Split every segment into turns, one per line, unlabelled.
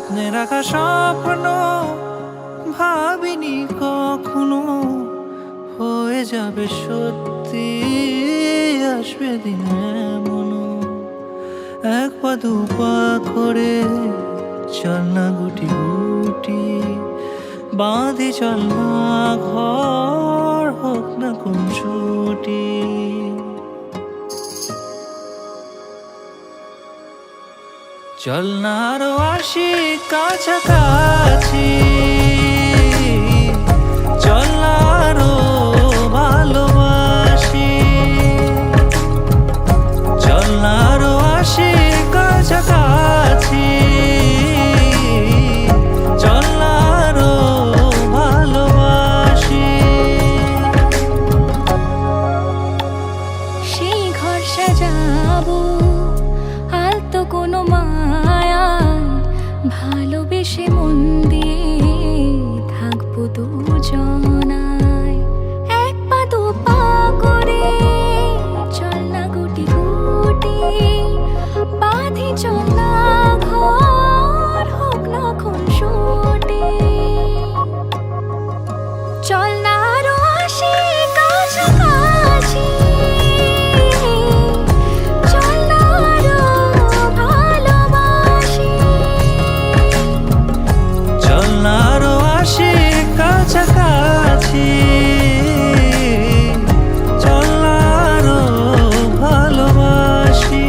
স্বপ্নে রাখা স্বপ্ন ভাবিনি কখনো হয়ে যাবে সত্যি। আসবে দিন এমনও এক পা দু পা করে চল না গুটি গুটি বাঁধি, চল না ঘর হোক না কোন ছুটি। চল না আরো আসি কাছাকাছি, চল না আরো ভালোবাসি, চল না আরো আসি কাছাকাছি, চল না আরো ভালোবাসি।
সেই ঘর সাজাবো আলতো কোনো ভালোবেসে মন দিয়ে থাকবো দুজনায়, এক পা দু পা করে চল না গুটি গুটি বাঁধি, চল না ঘর হোক না খুনসুটি। চল না আরো আসি কাছাকাছি, চল না আরো ভালোবাসি,
চল না আরো আসি কাছাকাছি, চল না আরো ভালোবাসি।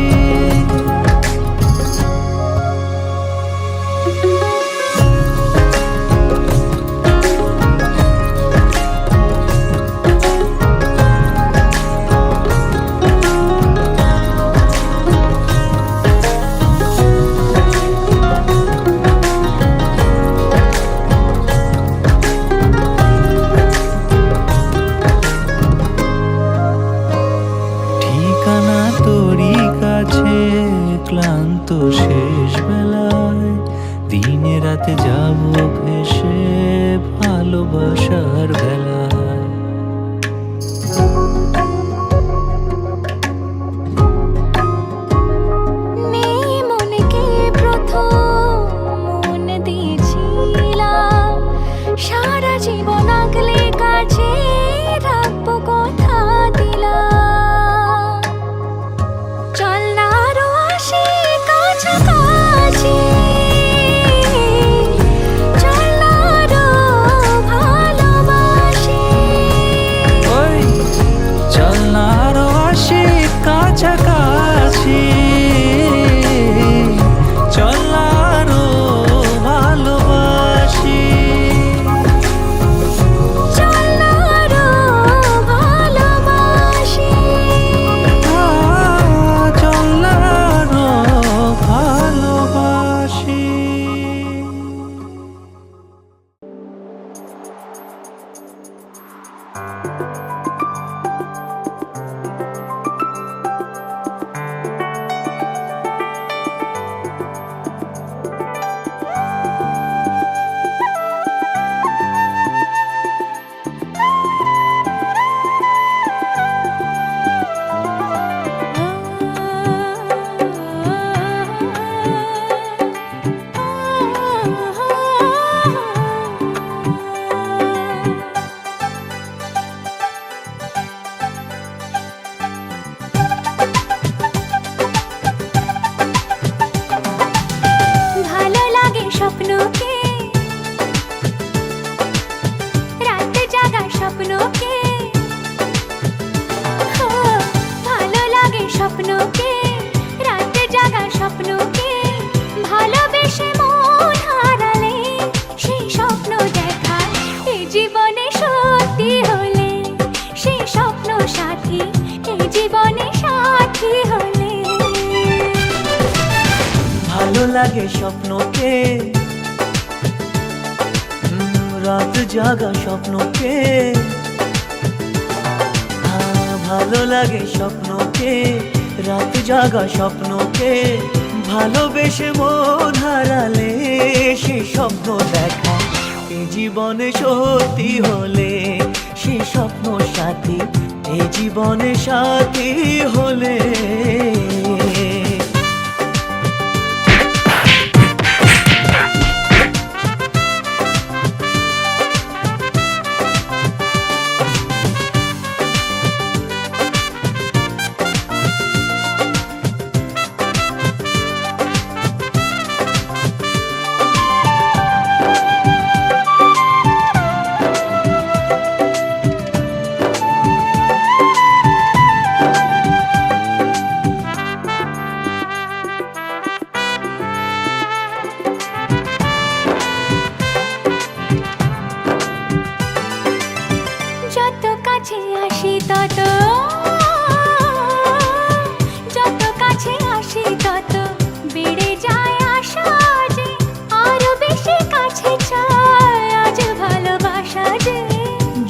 ঠিকানা তোরই কাছে ক্লান্ত শেষ বেলায়, দিনে রাতে যাব ভেসে ভালোবাসার বেলায়।
নেই মনে কে প্রথম মন দিয়েছিলাম, সারা জীবন আগলে কাছে রাখবো কথা দিলাম। চল না আরো আসি কাছাকাছি, চল না আরো ভালোবাসি,
ওই চল না আরো আসি কাছাকাছি, চল না আরো ভালোবাসি,
চল না আরো ভালোবাসি।
চল না আরো ভালোবাসি।
ভালো লাগে স্বপ্নকে, রাতে জাগা স্বপ্নকে, ভালো লাগে স্বপ্নকে, রাতে জাগা স্বপ্নকে, ভালোবেসে মন হারালে সেই স্বপ্ন দেখা এই জীবনে সত্যি হলে, সেই স্বপ্ন সাথী এই জীবনে সাথী হলে।
ভালো লাগে স্বপ্নকে, রাত জাগা স্বপ্নকে, ভালো লাগে স্বপ্নকে, রাত জাগা স্বপ্নকে, ভালোবেসে মন হারালে সেই স্বপ্ন দেখা এই জীবনে সত্যি হলে, সেই স্বপ্ন সাথী এই জীবনে সাথী হলে।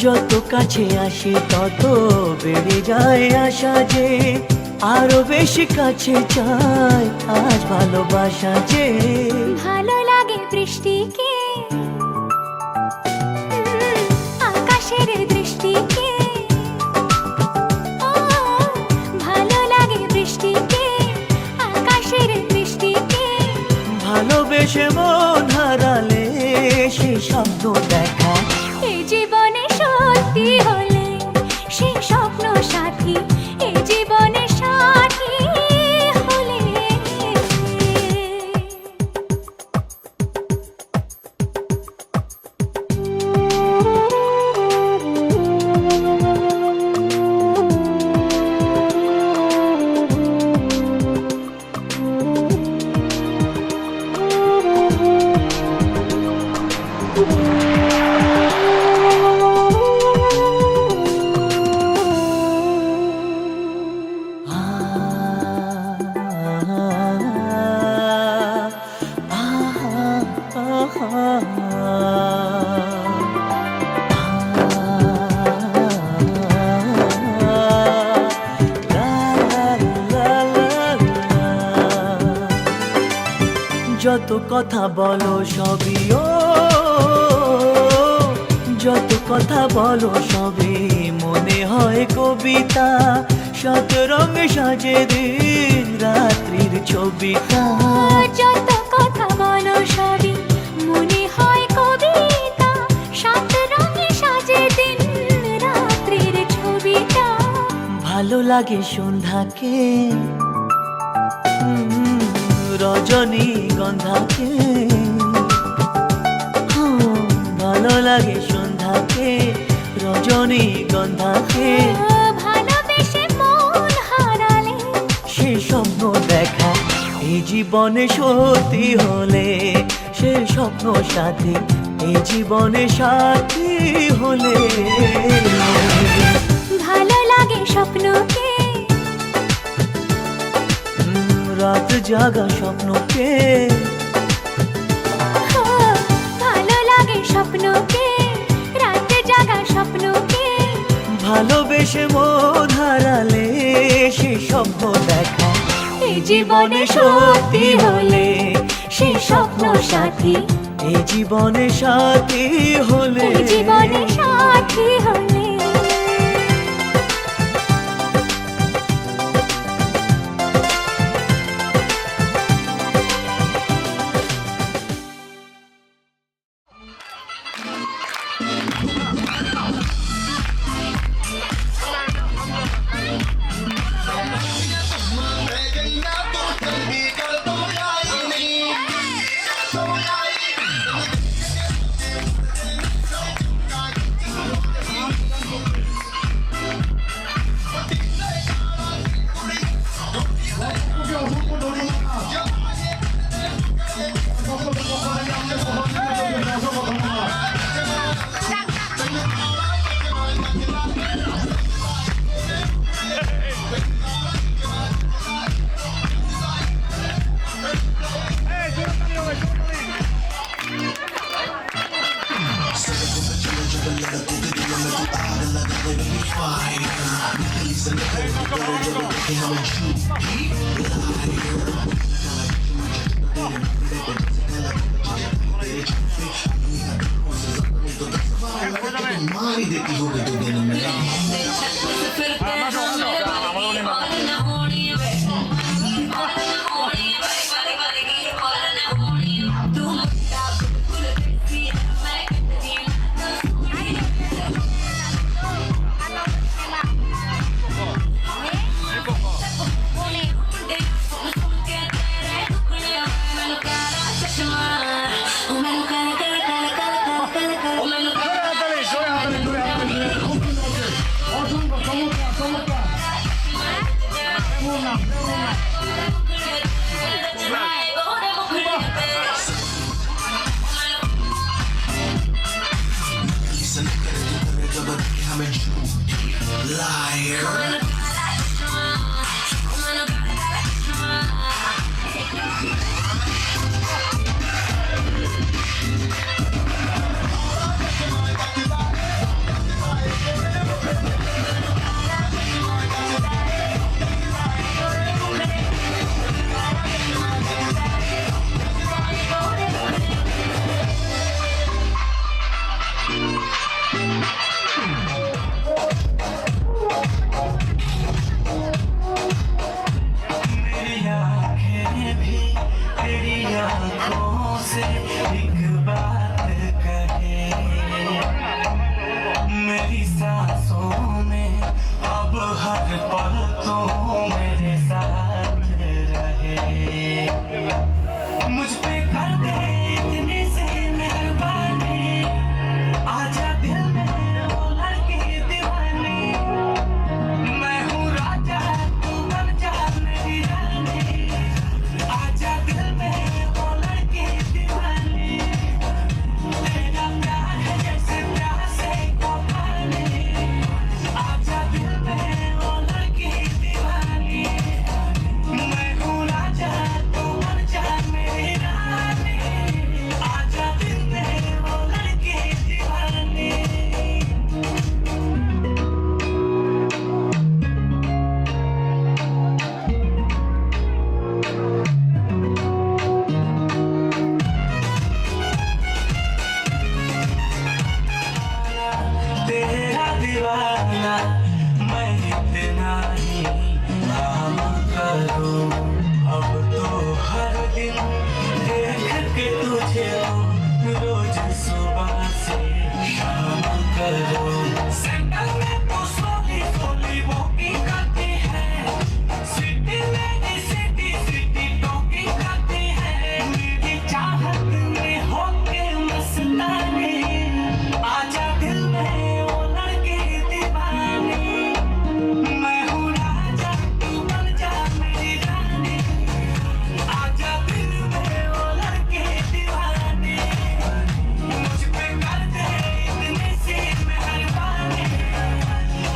যত কাছে আসি তত বেড়ে যায় আশা যে আরো বেশি কাছে চাই আজ ভালোবাসা যে।
ভালো লাগে বৃষ্টিকে, আকাশের দৃষ্টিকে। ও ভালো লাগে বৃষ্টিকে, আকাশের দৃষ্টিকে।
ভালোবেসে মন হারালে সে স্বপ্ন দেখা।
এই জীবনে সত্যি হলে সে স্বপ্ন সাথী, এই জীবনে সাথী হলে।
যত কথা বলো সবই ও, যত কথা বলো সবই মনে হয় কবিতা। শত রঙে সাজে দিন রাত্রির ছবিটা।
যত কথা বলো সবই মনে হয় কবিতা, সাত রঙে সাজে দিন রাত্রির ছবিটা।
ভালো লাগে সন্ধ্যাকে, রজনী গন্ধাকে। ভালো লাগে সন্ধ্যাকে, রজনী গন্ধাকে।
ভালোবেসে মন হারালে
সে স্বপ্ন দেখা। এই জীবনে সত্যি হলে সে স্বপ্ন সাথী, এই জীবনে সাথী হলে।
ভালো লাগে স্বপ্নকে,
রাত জাগা স্বপ্নকে।
ভালো লাগে স্বপ্নকে, রাত জাগা স্বপ্নকে।
ভালোবেসে মন হারালে সে স্বপ্ন দেখা। এই জীবনে সত্যি হলে সে স্বপ্ন সাথী, এই জীবনে সাথী হলে।
এই জীবনে সাথী হলে।
दीवाना मैं इतना ही काम करूं अब तो हर दिन देख के तुझे रोज सुबह से शाम करूं सेंटर में तू सोली सोली वॉकिंग करती है सिटी में सिटी सिटी टॉकिंग करती है मेरी चाहत में होके मस्तानी आजा दिल में वो लड़की दीवानी मैं हूँ राजा तू बन जा मेरी रानी आजा दिल में वो लड़की दीवानी मुझ पे कर दे इतनी सी मेहरबानी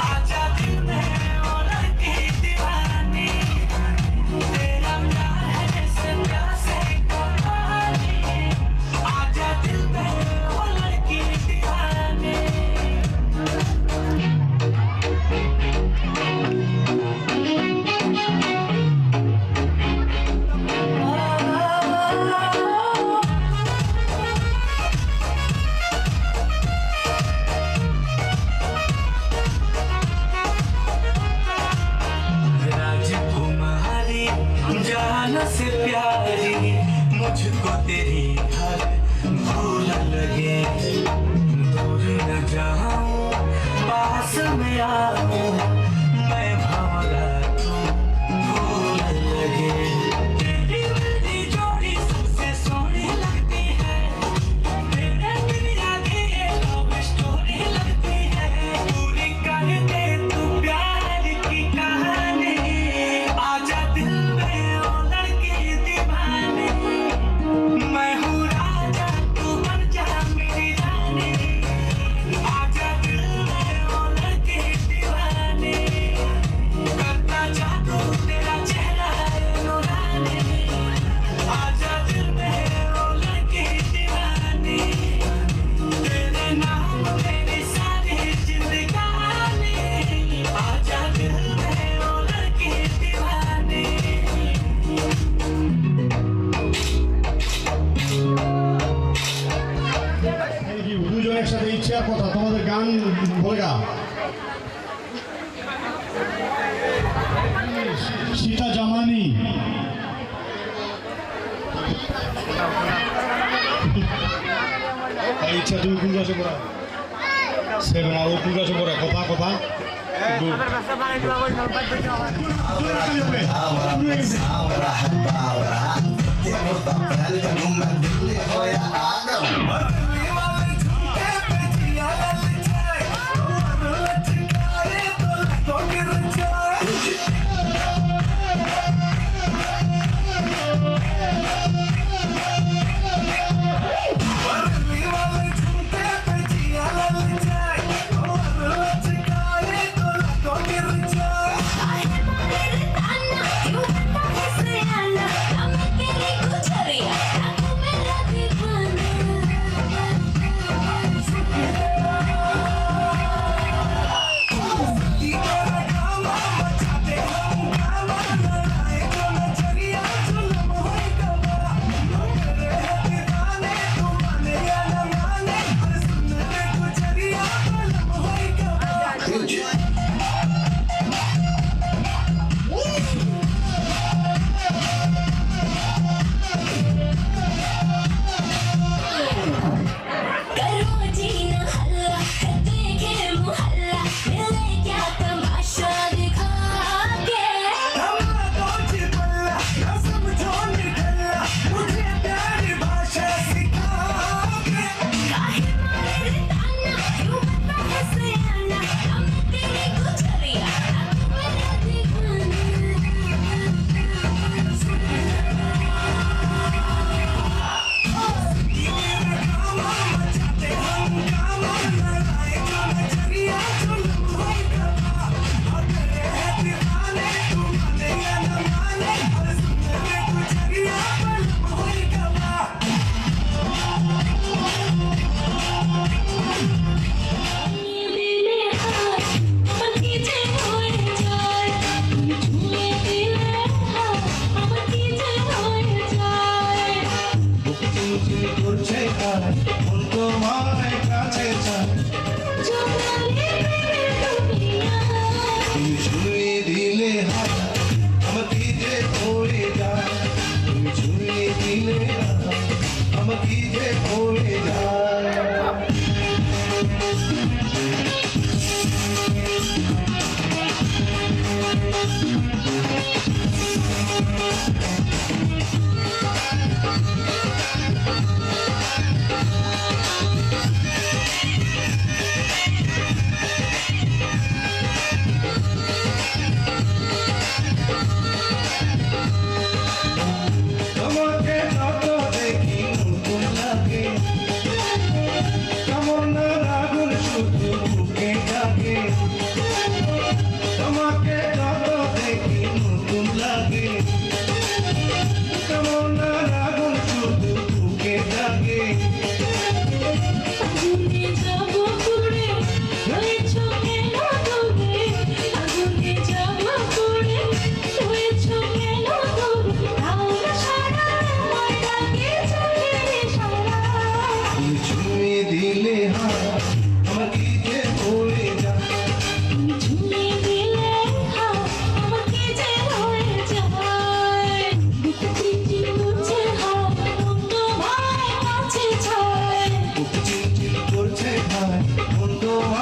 आजा दिल में वो लड़की दीवानी तेरा प्यार है जैसे प्यासे का पानी आजा दिल में वो लड़की दीवानी राजकुमारी जान से प्यारी मुझको तेरी हर भूल लगे दूर न जाऊं पास में आऊं मैं भंवरा तू भूल लगे तेरी मेरी जोड़ी सबसे सोहनी लगती है तेरे दुनिया की ये लव स्टोरी लगती है पूरी कर दे तू प्यार की कहानी आजा दिल में वो लड़की दीवानी मैं हूँ राजा तू बन जा मेरी रानी आजा दिल में वो लड़की दीवानी करता जादू तेरा चेहरा है नूरानी आजा दिल में वो लड़की दीवानी तेरे नाम मेरी सारी जिंदगानी आजा दिल में वो लड़की दीवानी
থ্যাংক ইউ দুজন একসাথে ইচ্ছার কথা তোমাদের গান বলগা সীতা জামানি এই ইচ্ছা তুমি কোন ক্লাসে পড়া সেভেন আর কোন ক্লাসে পড়া কথা কথা Good.
ahora, tiene papel de número de voy a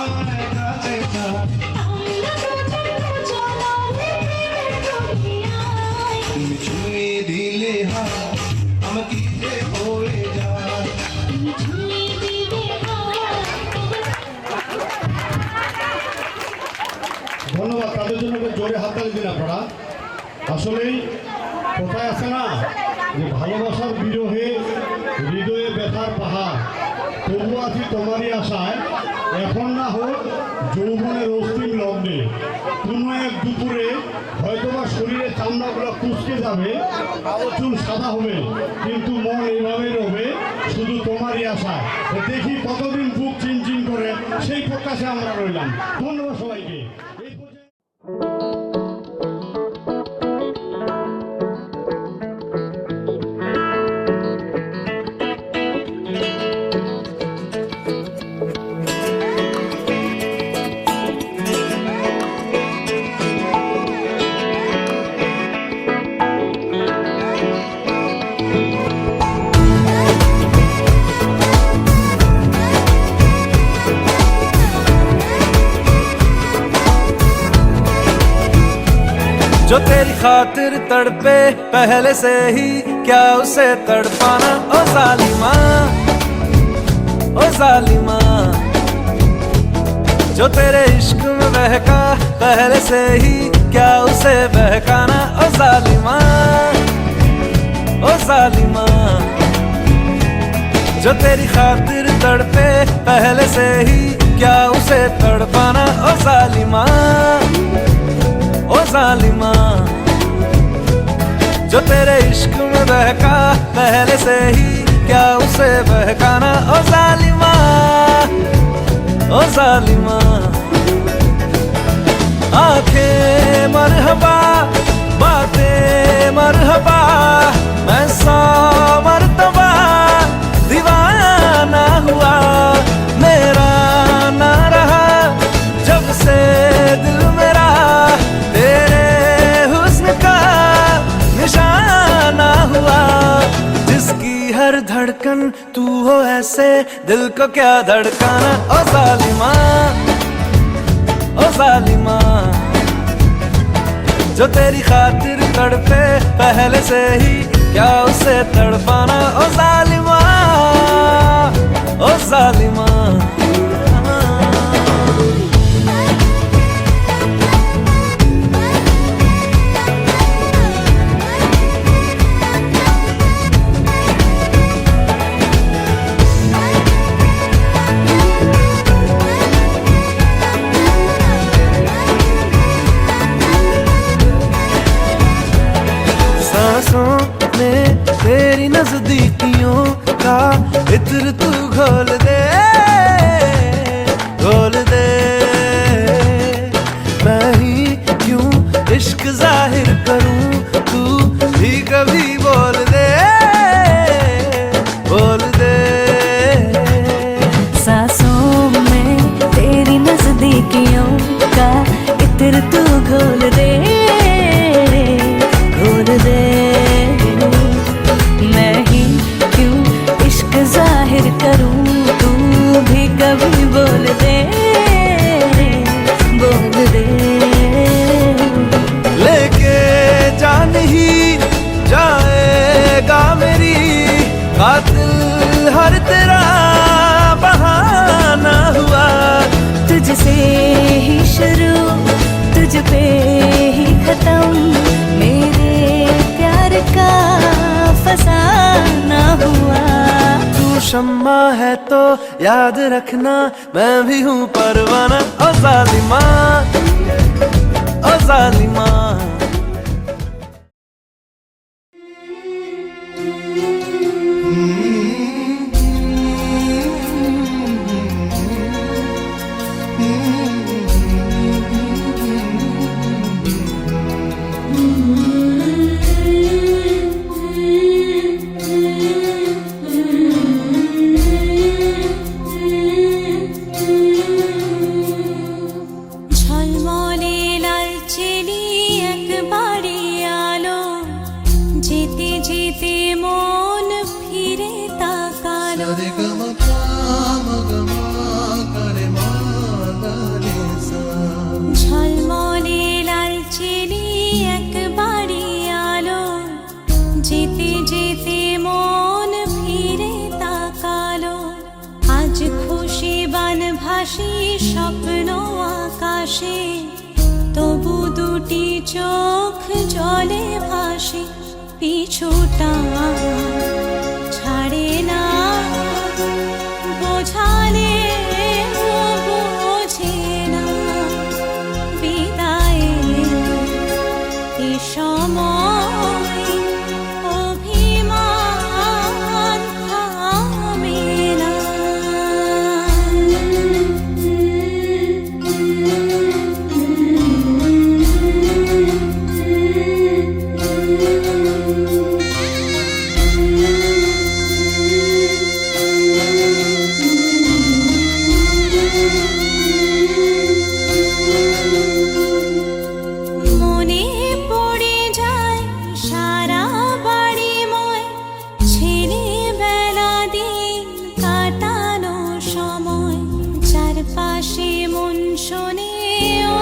আমায় কাছে চায় তুমি ছুঁয়ে দিলে হাত আমার কি যে হয়ে যায়
ধন্যবাদ তাদের জন্য একটু জোরে হাততালি দিন আপনারা আসলেই কোথায় আছে না যে ভালোবাসার বিরহে হৃদয়ে ব্যথার পাহাড় তবু আছি তোমারই আশায় এখন না হোক যৌবনের অস্তিম লগ্নে কোনো এক দুপুরে হয়তোবা শরীরের চামড়াগুলো কুচকে যাবে কালো চুল সাদা হবে কিন্তু মন এইভাবেই রবে শুধু তোমারই আশায় তো দেখি কতদিন বুক চিনচিন করে সেই প্রত্যাশে আমরা রইলাম ধন্যবাদ সবাইকে এই পর্যায়ে
जो तेरी खातिर तड़पे पहले से ही क्या उसे तड़पाना ओ जालिमा ओ जालिमा जो तेरे इश्क में बहका पहले से ही क्या उसे बहकाना ओ जालिमा ओ जालिमा जो तेरी खातिर तड़पे पहले से ही क्या उसे तड़पाना ओ जालिमा ओ जालिमा जो तेरे इश्क में बहका पहले से ही क्या उसे बहकाना ओ जालिमा ओ जालिमा आंखें मरहबा बातें मरहबा मैं 100 मर्तबा दीवाना हुआ मेरा ना रहा जब से दिल मेरा तेरे हुस्न का निशाना हुआ जिसकी हर धड़कन तू हो ऐसे दिल को क्या धड़काना ओ जालिमा ओ जालिमा जो तेरी खातिर तड़पे पहले से ही क्या उसे तड़पाना ओ जालिमा ओ जालिमा तेरी नजदीकियों का इत्र तू घोल दे मैं ही क्यों इश्क जाहिर करूं तू भी कभी बोल दे
सांसों में तेरी नजदीकियों का इत्र तू घोल दे मैं ही क्यों इश्क जाहिर करूं तू भी कभी बोल दे
लेके जान ही जाएगा मेरी कातिल हर तेरा बहाना हुआ
तुझसे ही शुरू तुझ पे ही खत्म मेरे प्यार का फसाना हुआ
तू शम्मा है तो याद रखना मैं भी हूँ परवाना ओ जालिमा ओ जालिमा
স্বপ্ন আকাশে, তবু দুটি চোখ জলে ভাসে, পিছুটা ছাড়ে না, বোঝালে বোঝে না, বিদায়ের এ সময় অভিমান থামে না। মনে পড়ে যায় সারা বাড়িময় ছেলেবেলা দিন কাটানো সময়, চারপাশে মন শোনে ও,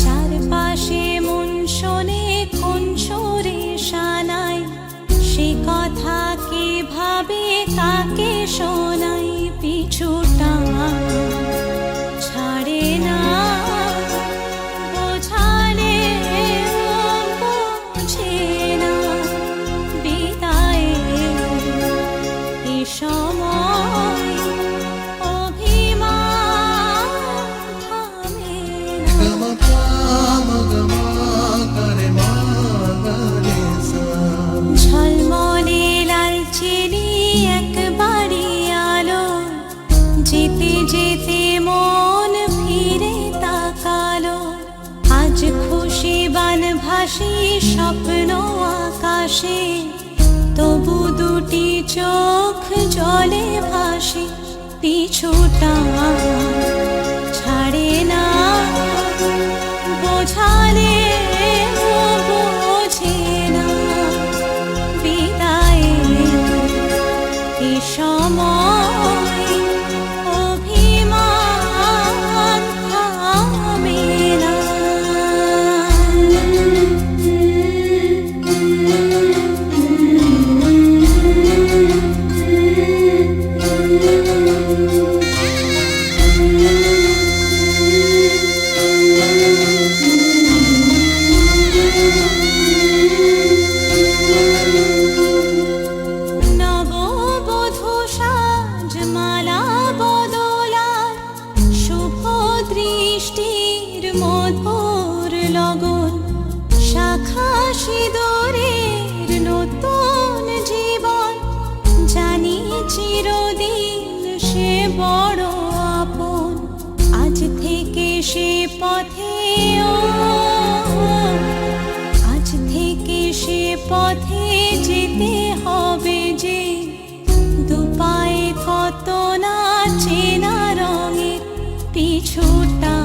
চারপাশে মন শোনে কোন সুরে শানাই, সে কথা কে ভাবে কাকে শোনাই, পিছুটা ছাড়ে না, বোঝালে বোঝে না, বিদায়ের এ সময় অভিমান থামে না। ঝলমলে লালচেলি একবারই আলো, যেতে যেতে মন ফিরে তাকালো, আজ খুশি বান ভাসি স্বপ্ন আকাশে, তবু দুটি চোখ জলে ভাসে, পিছুটা ছাড়ে না, বোঝালে বোঝে না, বিদায়ের এ সময় অভিমান থামে না। নববধূ সাজমালা বদলার, শুভ দৃষ্টির মধুর লগন, শাখা সিঁদুরের নতুন জীবন, জানি চিরদিন সে বড় আপন, আজ থেকে সে পথে ও, আজ থেকে সে পথে যেতে হবে যে, দুপায়ে কত না চেনা রঙের, পিছুটা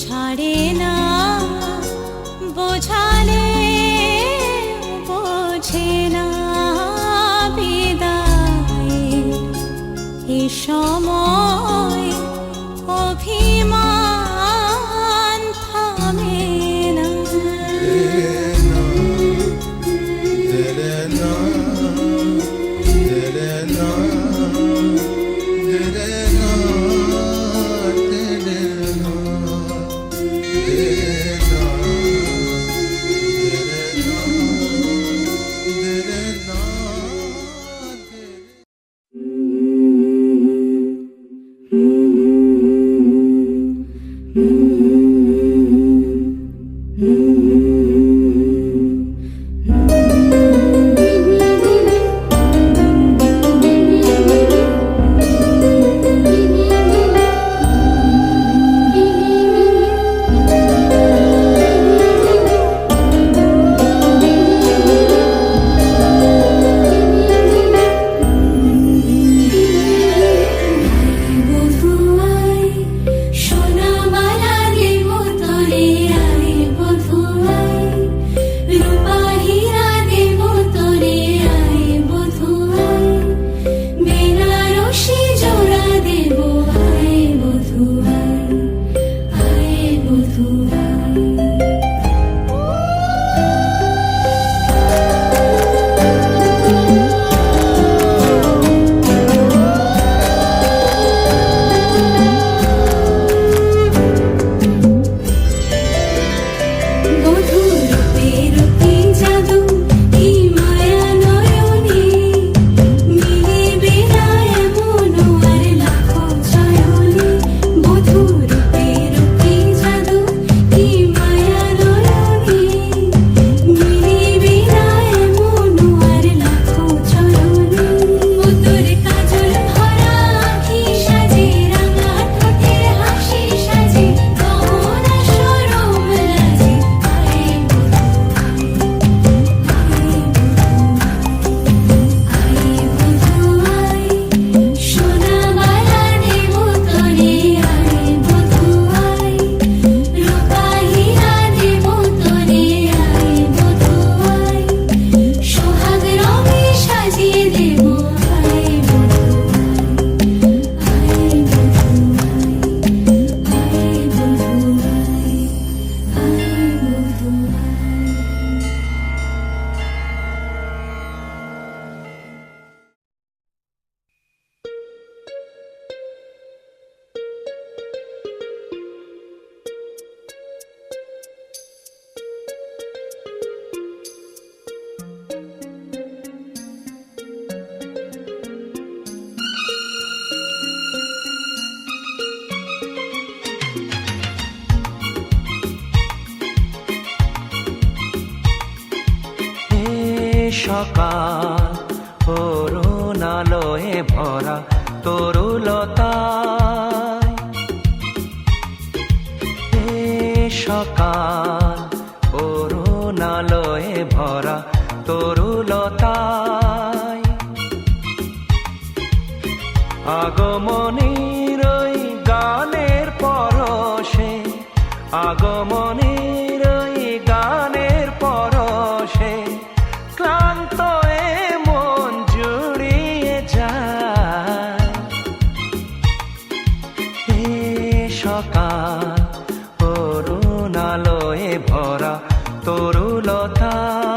ছাড়ে না, বোঝালে বোঝে না, বিদায়ের এ সময় অভিমান থামে না।
সকাল অরুণ আলোয় ভরা তরুলতায়, এ সকাল অরুণ আলোয় ভরা তরুলতায়, আগমনীর ওই গানের পরশে, আগমনীর ওই গানের পরশে ক্লান্ত এ মন জুড়িয়ে যায়। এ সকাল অরুণ আলোয় ভরা তরুলতায়।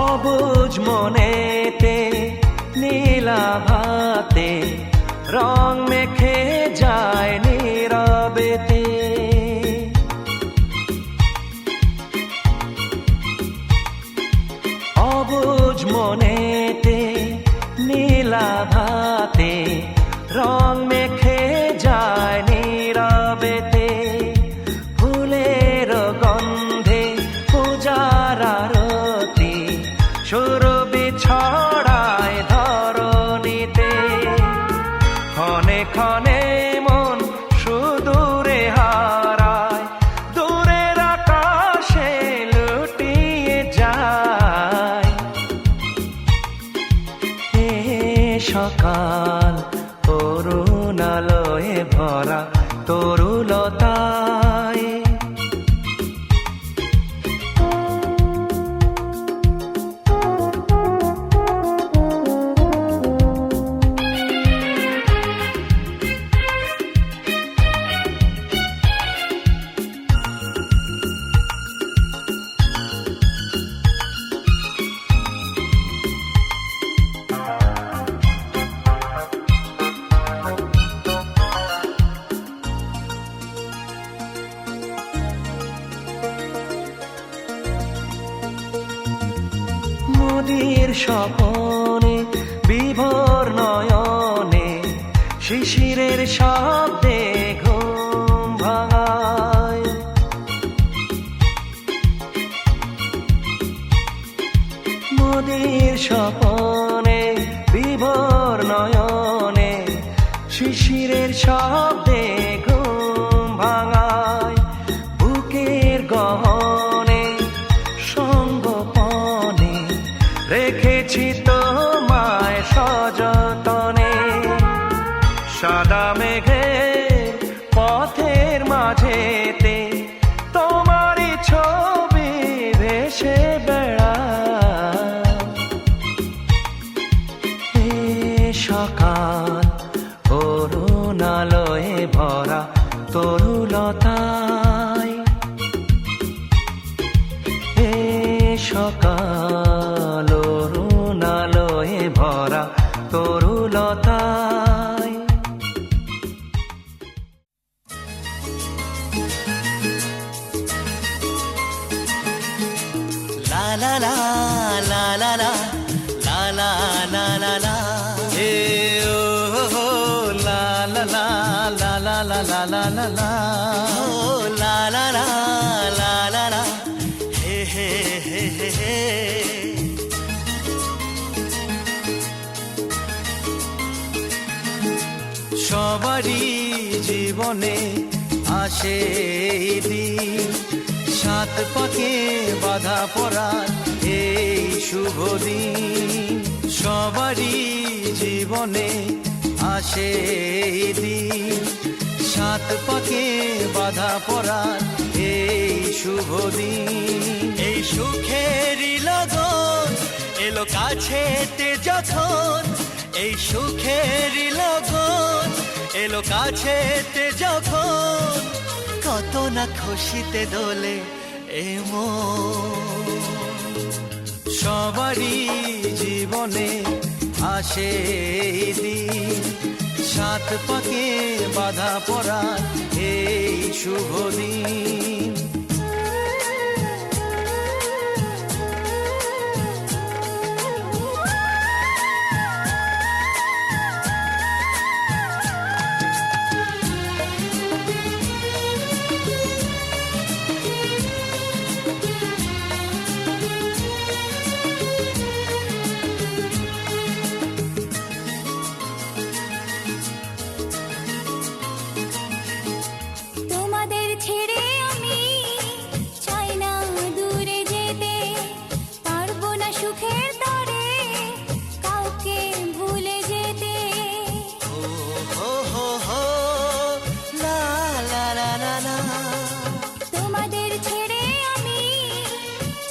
অবুঝ মনেতে নীলাভাতে রং মেখে যায় নীরবেতে, অবুঝ মনেতে নীলাভাতে রং মেখে যায় নীরবেতে, ফুলের গন্ধে পূজার আরতি সুরভি ছড়ায় ধরণীতে, ক্ষণে ক্ষণে মন সুদূরে হারায়, দূরের আকাশে লুটিয়ে যায়। এ সকাল অরুণ আলোয় ভরা তরুলতায়। নদীর স্বপনে বিভোর নয়নে শিশিরের শব্দে ঘুম ভাঙায়, নদীর স্বপনে বিভোর নয়নে শিশিরের শব্দে ঘুম ভাঙায়, বুকের গহনে সঙ্গপনে রেখেছি তোমায় সযতনে, সাদা মেঘের পথের মাঝেতে তোমারই ছবি ভেসে বেড়ায়। এ সকাল অরুণ আলোয় ভরা তরুলতায়, এ সকাল অরুণ আলোয় ভরা তরুলতায়।
লা লা লা লা লা লা লা লা লা লা লা,
এ ও হো লা লা লা লা লা লা লা লা লা লা,
ও লা লা লা লা লা লা, হে হে হে হে হে।
সবারই জীবনে আসে এই দিন, সাত পাকে বাধা পড়ার এই শুভ দিন। সবারই জীবনে আসে এই দিন, সাত পাকে বাধা পড়ার এই শুভ দিন।
এই সুখেরই লগন এলো কাছেতে যখন, এই সুখেরই লগন এলো কাছেতে যখন, কত না খুশিতে দোলে এ মন।
সবারই জীবনে আসে এই দিন, সাত পাকে বাধা পড়া এই শুভ দিন।
তোমাদের ছেড়ে আমি চাই না দূরে যেতে, পারবো না সুখের তরে কাউকে ভুলে যেতে।
ও হো হো হো লা লা লা লা লা।
তোমাদের ছেড়ে আমি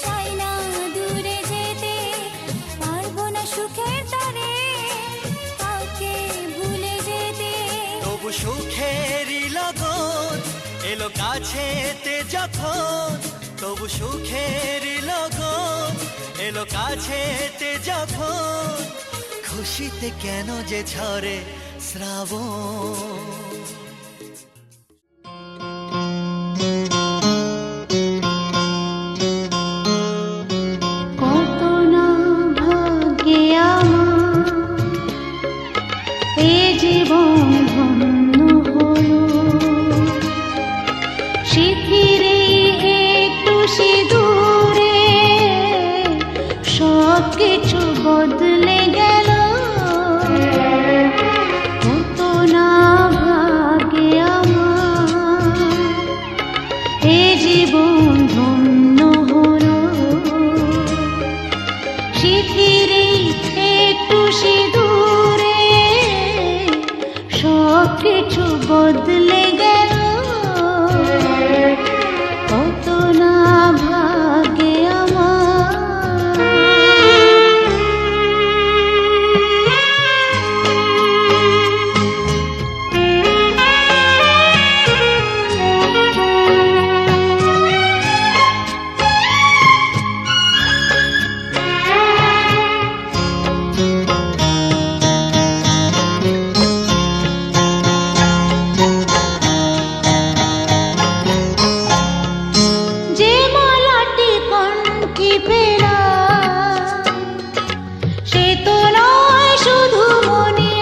চাই না দূরে যেতে, পারবো না সুখের তরে কাউকে ভুলে যেতে।
তবু সুখেরই লগন এলো কাছেতে যখন, তবু সুখেরই লগন এলো কাছেতে যখন, খুশিতে কেন যে ঝরে শ্রাবণ।
কত না ভাগ্যে আমার এ জীবন ধন্য হলো, শিথিরে একটু সিঁদুরে সব কিছু বদলে গেল। কত না ভাগ্যে আমার এ জীবন ধন্য হলো, শিথিরে একটু সিঁদুরে সব কিছু বদলে গেল। কত না ভাগ্যে যে মালাটি কণ্ঠে পেলা, সে তো নয় শুধু মনে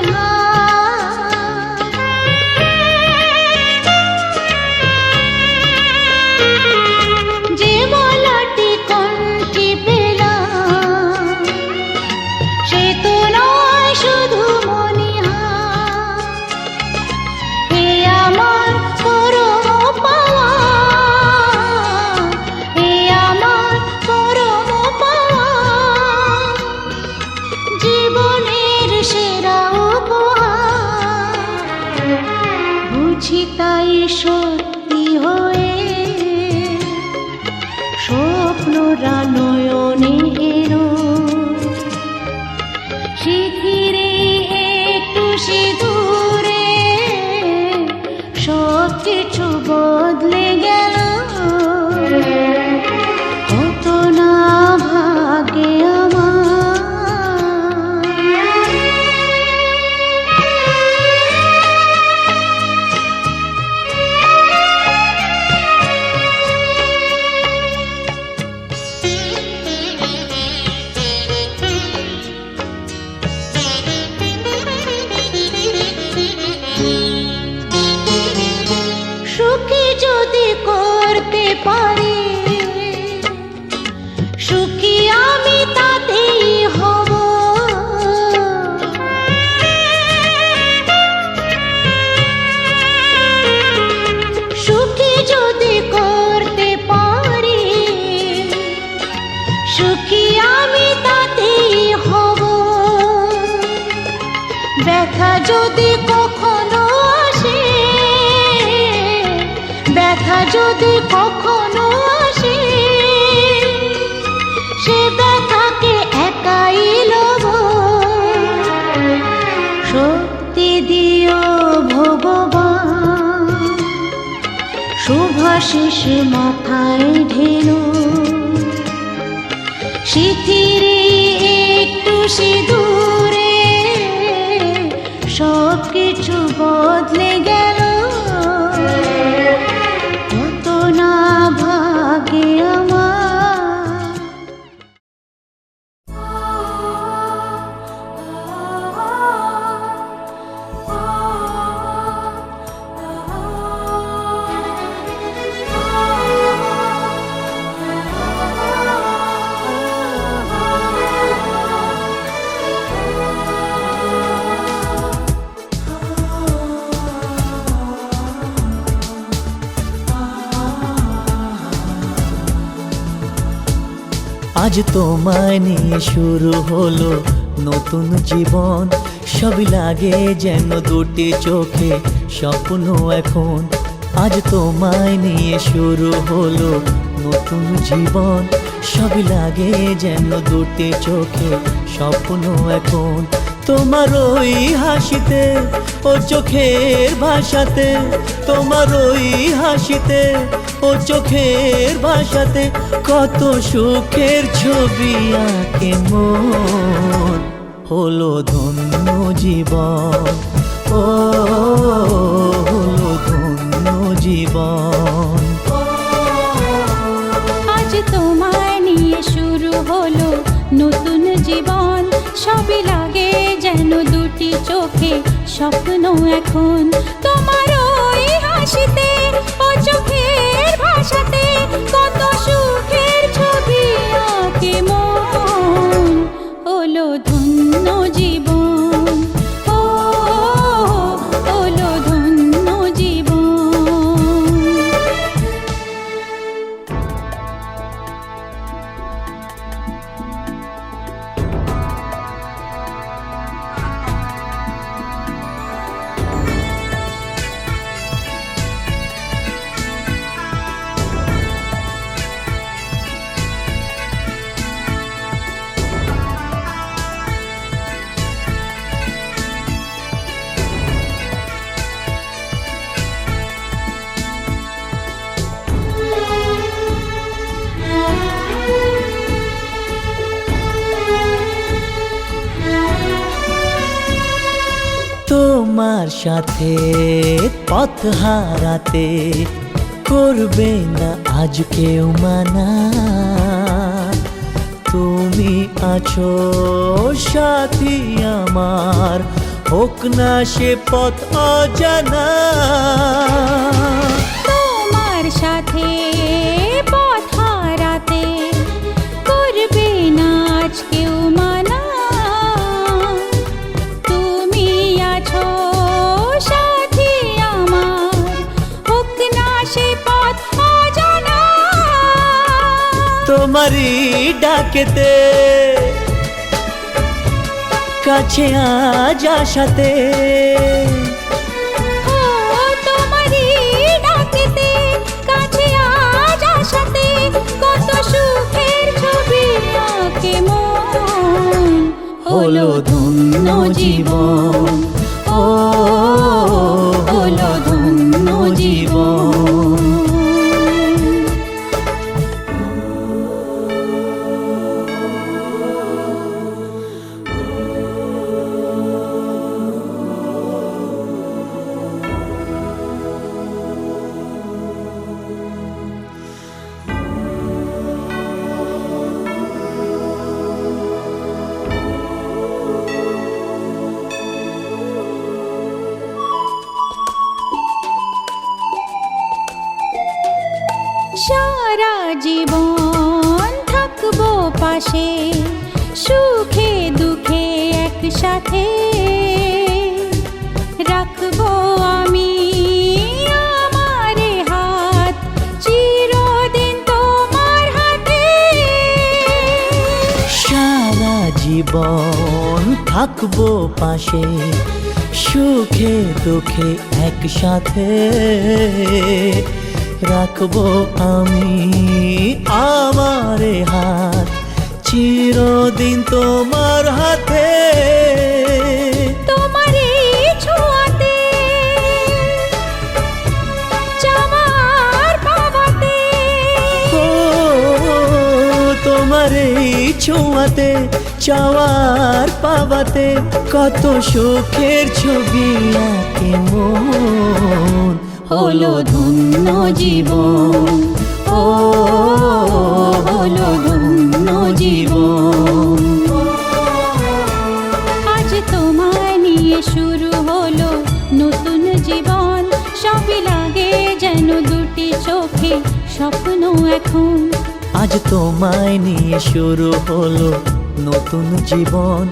যে মালাটি কণ্ঠে পেলা, সে তো নয় শুধু মনে হে আমার পরম পাওয়া, হে আমার পরম পাওয়া, জীবনের সেরা উপহার। বুঝি তাই সত্যি হয়ে স্বপ্নরা নয়নে এলো, শিথিরে একটু সিঁদুরে সব কিছু বদলে গেল। কত না ভাগ্যে আমার। সুখী যদি করতে পারি, সুখী আমি তাতেই হব। সুখী যদি করতে পারি, সুখী আমি তাতেই হব। ব্যথা যদি কখনো আসে, ব্যথা যদি কখনো আসে, সে ব্যথাকে একাই লব। শক্তি দিও ভগবান, শুভাশিস মাথায় ঢেলো, শিথিরে একটু সিঁদুরে সব কিছু
আজ তোমায় নিয়ে শুরু হলো নতুন জীবন, সবই লাগে যেন দুটি চোখে স্বপ্ন এখন। আজ তোমায় নিয়ে শুরু হলো নতুন জীবন, সবই লাগে যেন দুটি চোখে স্বপ্ন এখন। তোমার ওই হাসিতে ও চোখের ভাষাতে, তোমার ওই হাসিতে ও চোখের ভাষাতে কত সুখের ছবি আঁকে মন। হলো ধন্য জীবন, ও হলো ধন্য জীবন।
আজ তোমায় নিয়ে শুরু হলো নতুন জীবন, সবই লাগে যেন দুটি চোখে স্বপ্ন এখন। তোমার ওই হাসিতে ও চোখের ভাষাতে কত সুখের ছবি আঁকে মন। হলো ধন্য জীবন, ও হলো ধন্য জীবন।
তোমার সাথে পথ হারাতে করবে না আজ কেউ মানা। তুমি আছো সাথী আমার, হোক না সে পথ অজানা।
তোমার সাথে পথ হারাতে করবে না আজ কেউ মানা। তুমি আছো সাথী আমার, হোক না সে পথ অজানা।
তোমারই ডাকেতে কাছে আজ আসাতে,
ও তোমারই ডাকেতে কাছে আজ আসাতে কত সুখের ছবি আঁকে মন।
হলো ধন্য জীবন, ও হলো ধন্য জীবন।
সারা জীবন থাকবো পাশে, সুখে দুঃখে একসাথে রাখবো আমি আমার হাত চিরদিন তোমার হাতে।
সারা জীবন থাকবো পাশে, সুখে দুঃখে একসাথে রাখবো আমি আমার হাত চিরদিন তোমার হাতে।
তোমার এই ছোঁয়াতে চাওয়ার পাওয়াতে,
ও তোমার এই ছোঁয়াতে চাওয়ার পাওয়াতে কত সুখের ছবি আঁকে মন। হলো ধন্য জীবন, ও হলো ধন্য জীবন।
আজ তোমায় নিয়ে শুরু হলো নতুন জীবন, সবই লাগে যেন দুটি চোখে স্বপ্ন এখন।
আজ তোমায় নিয়ে শুরু হলো নতুন জীবন,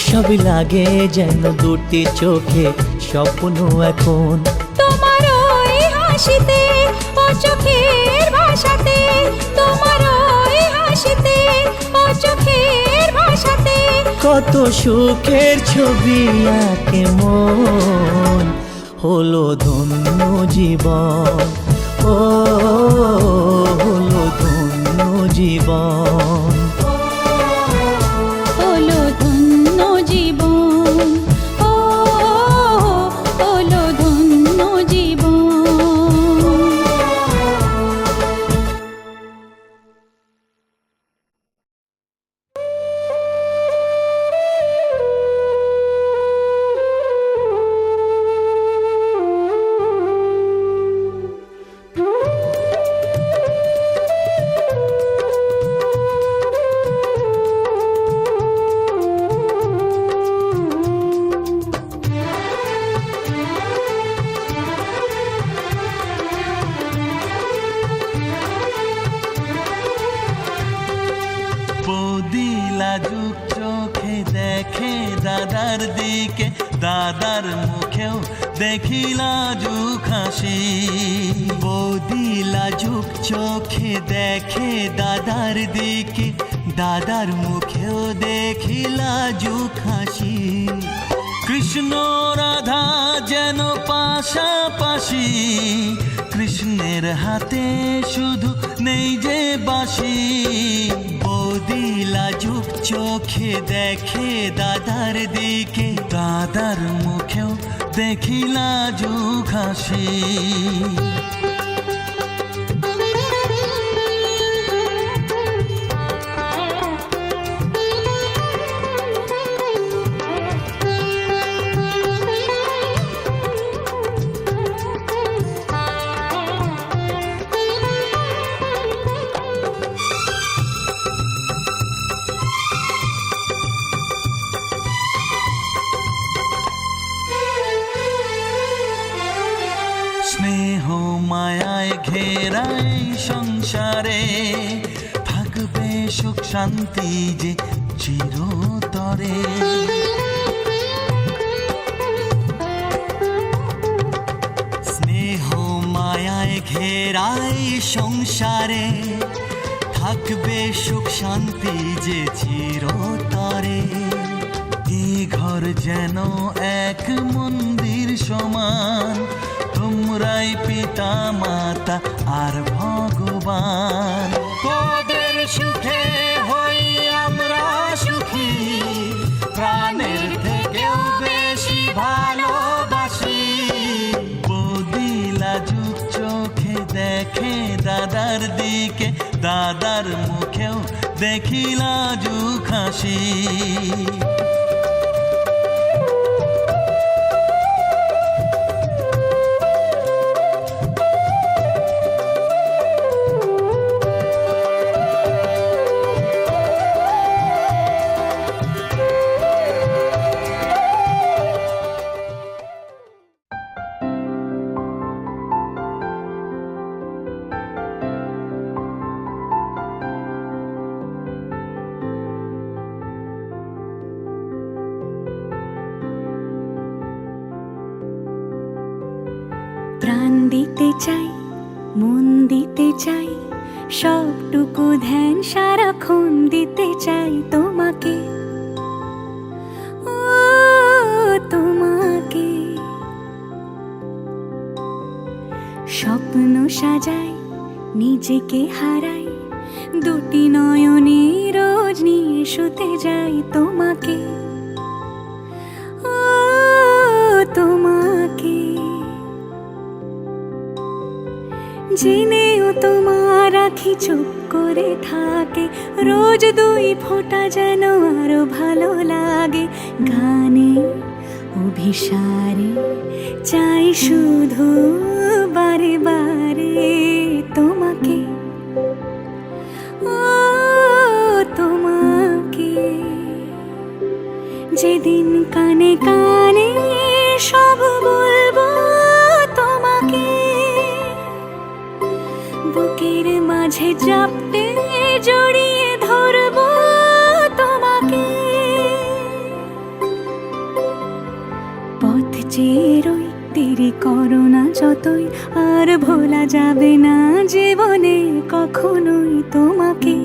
সবই লাগে যেন দুটি চোখে স্বপ্ন এখন।
তোমার ওই হাসিতে ও চোখের ভাষাতে, তোমার ওই হাসিতে ও
কত সুখের ছবি আঁকে মন, হলো ধন্য জীবন, ও হলো ধন্য জীবন।
হলো ধন্য জীবন, ও হলো ধন্য জীবন।
বৌদি লাজুক চোখে দেখে দাদার দিকে, দাদার মুখেও দেখি লাজুক হাসি। বৌদি লাজুক চোখে দেখে দাদার দিকে, দাদার মুখেও দেখি লাজুক হাসি। কৃষ্ণ রাধা যেন পাশাপাশি, কৃষ্ণের হাতে শুধু নেই যে বাঁশি। বৌদি লাজুক চোখে দেখে দাদার দিকে, দাদার মুখেও দেখি লাজুক হাসি। স্নেহ মায়ায় ঘেরা এই সংসারে, থাকবে সুখ শান্তি যে চিরতরে। স্নেহ মায়ায় ঘেরা এই সংসারে, থাকবে সুখ শান্তি যে চিরতরে। এই ঘর যেন এক মন্দির সমান, তোমরাই পিতা মাতা আর ভগবান। তোদের সুখে হই আমরা সুখী, প্রাণের থেকেও বেশি ভালোবাসি। বৌদি লাজুক চোখে দেখে দাদার দিকে, দাদার মুখেও দেখি লাজুক হাসি।
প্রাণ দিতে চাই, মন দিতে চাই, সবটুকু ধ্যান সারাক্ষণ দিতে চাই তোমাকে, ও তোমাকে। স্বপ্ন সাজাই, নিজেকে হারাই, দুটি নয়নে রোজ নিয়ে শুতে যাই তোমাকে, ও তোমাকে। জেনেও তোমার আখি চুপ করে থাকে, রোজ দুই ফোঁটা যেন আরো ভালো লাগে। গানে অভিসারে চাই শুধু বারে বারে তোমাকে, ও তোমাকে। যেদিন কানে কানে সব বলবো তোমাকে, বুকের মাঝে চাপতে জড়িয়ে ধরবো তোমাকে। পথ চেয়ে রই, দেরি করো না যতই, আর ভোলা যাবে না জীবনে কখনোই তোমাকে।